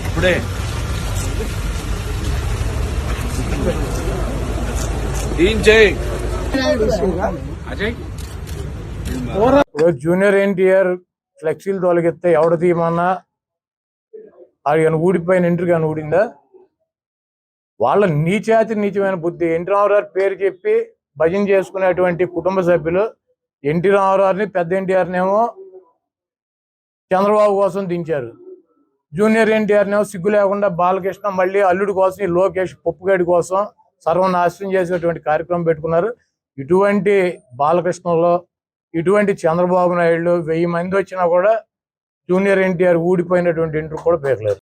ఇప్పుడే జూనియర్ ఎన్టీఆర్ ఫ్లెక్సీలు తొలగిస్తే ఎవడ తీయమన్నా అది కానీ ఊడిపోయిన ఇంటర్ కానీ ఊడిందా? వాళ్ళ నీచమైన బుద్ధి. ఎన్టీ రామారావు పేరు చెప్పి భజన చేసుకునేటువంటి కుటుంబ సభ్యులు ఎన్టీ రామారావుని పెద్ద ఎన్టీఆర్ని ఏమో చంద్రబాబు కోసం దించారు. జూనియర్ ఎన్టీఆర్ని ఏమో సిగ్గు లేకుండా బాలకృష్ణ మళ్ళీ అల్లుడి కోసం ఈ లోకేష్ పప్పుగడి కోసం సర్వనాశనం చేసేటువంటి కార్యక్రమం పెట్టుకున్నారు. ఇటువంటి బాలకృష్ణలో ఇటువంటి చంద్రబాబు నాయుడు 1000 మంది వచ్చినా కూడా జూనియర్ ఎన్టీఆర్ ఊడిపోయినటువంటి ఇంటర్ కూడా పేర్లేదు.